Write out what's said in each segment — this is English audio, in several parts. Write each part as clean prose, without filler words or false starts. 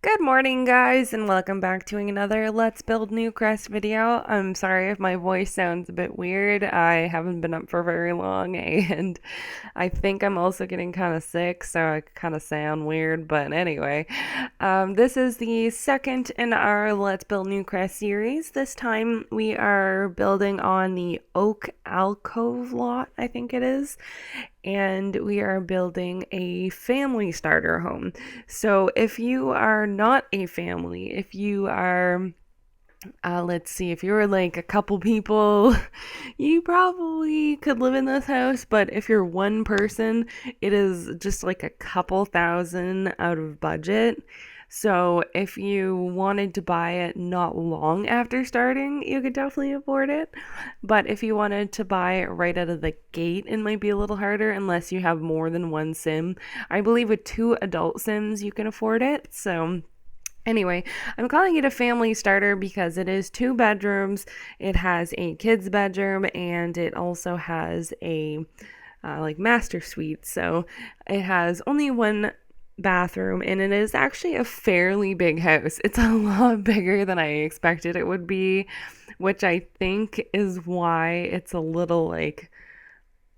Good morning, guys, and welcome back to another Let's Build Newcrest video. I'm sorry if my voice sounds a bit weird. I haven't been up for very long, and I think I'm also getting kind of sick, so I kind of sound weird. But anyway, this is the second in our Let's Build Newcrest series. This time we are building on the Oak Alcove lot, I think it is, and we are building a family starter home. So if you are not a family, if you are let's see, if you're like a couple people, you probably could live in this house, but if you're one person, it is just like a couple thousand out of budget. So if you wanted to buy it not long after starting, you could definitely afford it. But if you wanted to buy it right out of the gate, it might be a little harder unless you have more than one sim. I believe with 2 adult sims, you can afford it. So anyway, I'm calling it a family starter because it is 2 bedrooms. It has a kid's bedroom and it also has a like master suite. So it has only one bathroom and it is actually a fairly big house. It's a lot bigger than I expected it would be, which I think is why it's a little like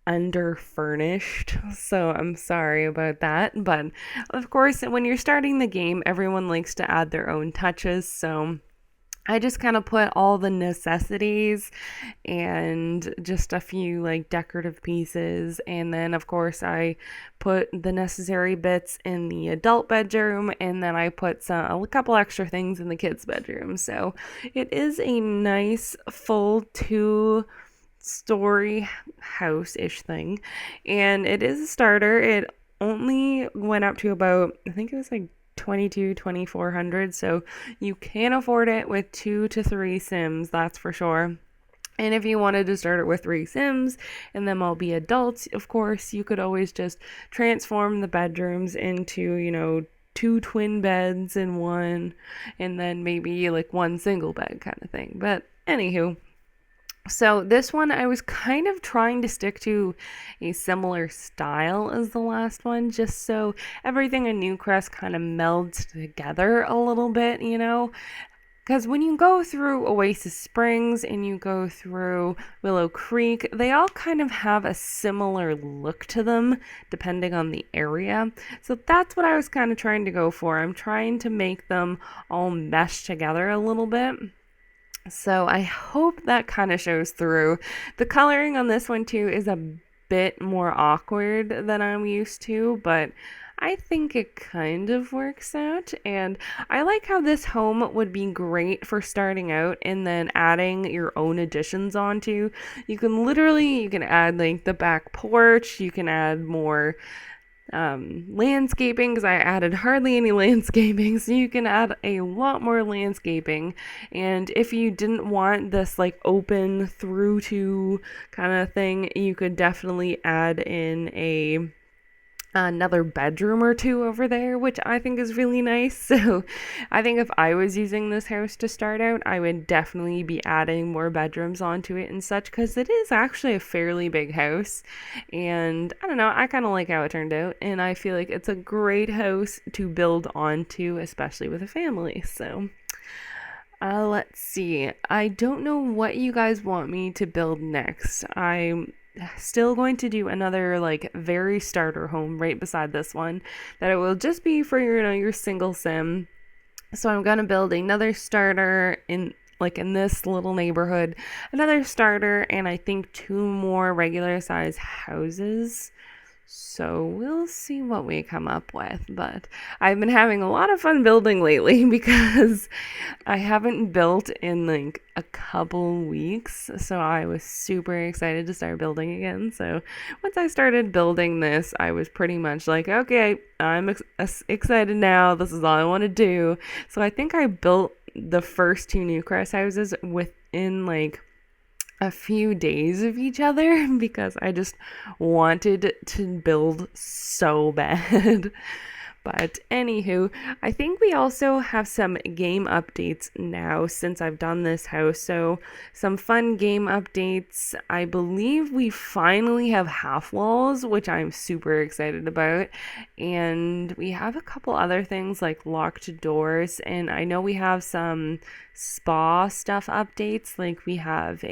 under furnished. So I'm sorry about that. But of course, when you're starting the game, everyone likes to add their own touches. So I just kind of put all the necessities and just a few like decorative pieces. And then, of course, I put the necessary bits in the adult bedroom. And then I put a couple extra things in the kids' bedroom. So it is a nice full two-story house-ish thing. And it is a starter. It only went up to about, I think it was like 2400, so you can afford it with 2 to 3 sims, that's for sure. And if you wanted to start it with 3 sims and them all be adults, of course you could always just transform the bedrooms into 2 twin beds in one, and then maybe like one single bed kind of thing. But anywho, so this one, I was kind of trying to stick to a similar style as the last one, just so everything in Newcrest kind of melds together a little bit, Because when you go through Oasis Springs and you go through Willow Creek, they all kind of have a similar look to them, depending on the area. So that's what I was kind of trying to go for. I'm trying to make them all mesh together a little bit. So I hope that kind of shows through. The coloring on this one too is a bit more awkward than I'm used to, but I think it kind of works out. And I like how this home would be great for starting out and then adding your own additions onto. You can add like the back porch, you can add more landscaping, because I added hardly any landscaping, so you can add a lot more landscaping. And if you didn't want this like open through to kind of thing, you could definitely add in another bedroom or two over there, which I think is really nice. So I think if I was using this house to start out, I would definitely be adding more bedrooms onto it and such, because it is actually a fairly big house. And I don't know, I kind of like how it turned out, and I feel like it's a great house to build onto, especially with a family. So let's see. I don't know what you guys want me to build next. I'm still going to do another like very starter home right beside this one, that it will just be for your single sim. So I'm gonna build another starter in this little neighborhood, another starter, and I think 2 more regular size houses. So we'll see what we come up with. But I've been having a lot of fun building lately because I haven't built in like a couple weeks. So I was super excited to start building again. So once I started building this, I was pretty much like, okay, I'm excited now. This is all I want to do. So I think I built the first 2 Newcrest houses within like a few days of each other because I just wanted to build so bad. But anywho, I think we also have some game updates now since I've done this house. So some fun game updates. I believe we finally have half walls, which I'm super excited about. And we have a couple other things like locked doors. And I know we have some spa stuff updates. Like we have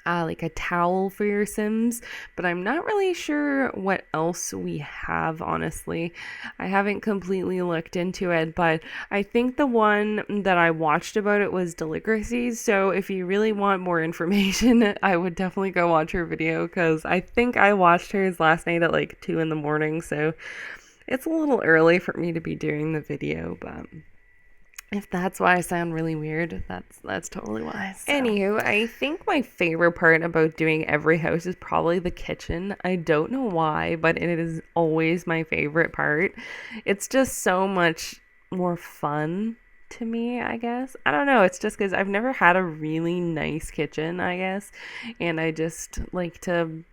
like a towel for your Sims, but I'm not really sure what else we have, honestly. I haven't completely looked into it, but I think the one that I watched about it was Delicacies. So if you really want more information, I would definitely go watch her video because I think I watched hers last night at like 2 in the morning. So it's a little early for me to be doing the video, but if that's why I sound really weird, that's totally why. So. Anywho, I think my favorite part about doing every house is probably the kitchen. I don't know why, but it is always my favorite part. It's just so much more fun to me, I guess. I don't know. It's just because I've never had a really nice kitchen, I guess. And I just like to,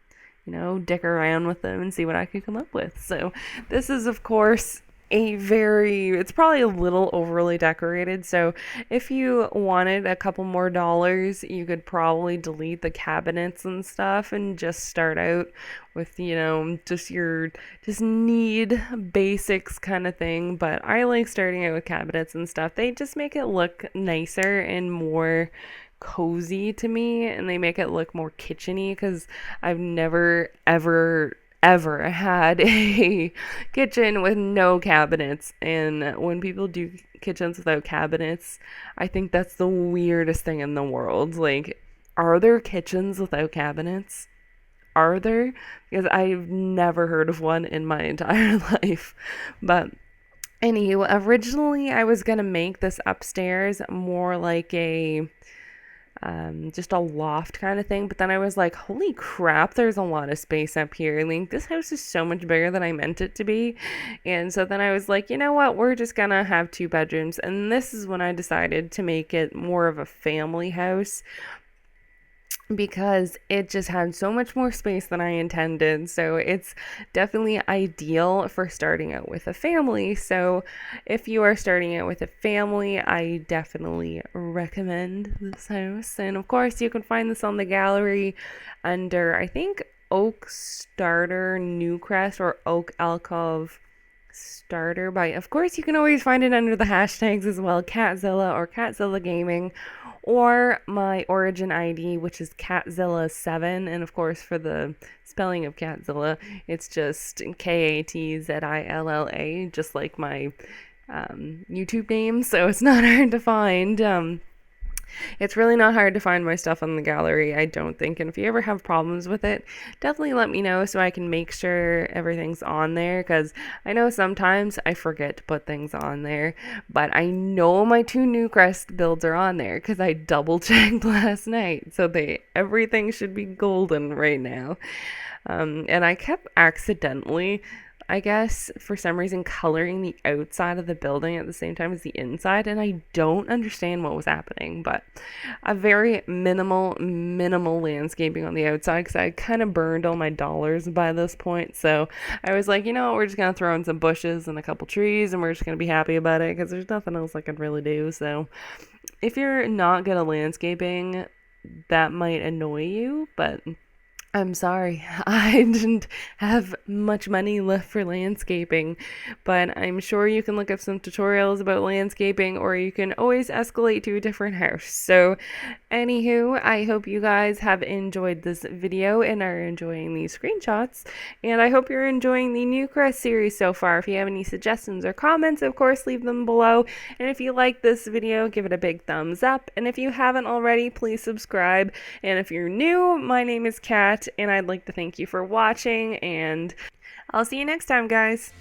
dick around with them and see what I can come up with. So this is, of course, it's probably a little overly decorated. So if you wanted a couple more dollars, you could probably delete the cabinets and stuff and just start out with, just need basics kind of thing. But I like starting out with cabinets and stuff. They just make it look nicer and more cozy to me, and they make it look more kitcheny because I've never ever had a kitchen with no cabinets. And when people do kitchens without cabinets, I think that's the weirdest thing in the world. Like, are there kitchens without cabinets? Are there? Because I've never heard of one in my entire life. But anywho, originally I was gonna make this upstairs more like just a loft kind of thing, but then I was like, holy crap, there's a lot of space up here. Like, this house is so much bigger than I meant it to be. And so then I was like, you know what, we're just gonna have 2 bedrooms. And this is when I decided to make it more of a family house, because it just had so much more space than I intended. So it's definitely ideal for starting out with a family. So if you are starting out with a family, I definitely recommend this house. And of course, you can find this on the gallery under, I think, Oak Starter Newcrest or Oak Alcove Starter. But of course, you can always find it under the hashtags as well, Catzilla or Catzilla Gaming, or my origin ID, which is Catzilla7. And of course, for the spelling of Catzilla, it's just Katzilla, just like my YouTube name. So it's not hard to find. It's really not hard to find my stuff on the gallery, I don't think. And if you ever have problems with it, definitely let me know so I can make sure everything's on there, because I know sometimes I forget to put things on there. But I know my 2 Newcrest builds are on there because I double checked last night. So everything should be golden right now. And I kept accidentally, I guess, for some reason, coloring the outside of the building at the same time as the inside, and I don't understand what was happening. But a very minimal landscaping on the outside, because I kind of burned all my dollars by this point. So I was like, we're just gonna throw in some bushes and a couple trees, and we're just gonna be happy about it, because there's nothing else I could really do. So if you're not good at landscaping, that might annoy you, but I'm sorry, I didn't have much money left for landscaping, but I'm sure you can look up some tutorials about landscaping, or you can always escalate to a different house. So anywho, I hope you guys have enjoyed this video and are enjoying these screenshots, and I hope you're enjoying the Newcrest series so far. If you have any suggestions or comments, of course, leave them below, and if you like this video, give it a big thumbs up, and if you haven't already, please subscribe. And if you're new, my name is Kat, and I'd like to thank you for watching, and I'll see you next time, guys.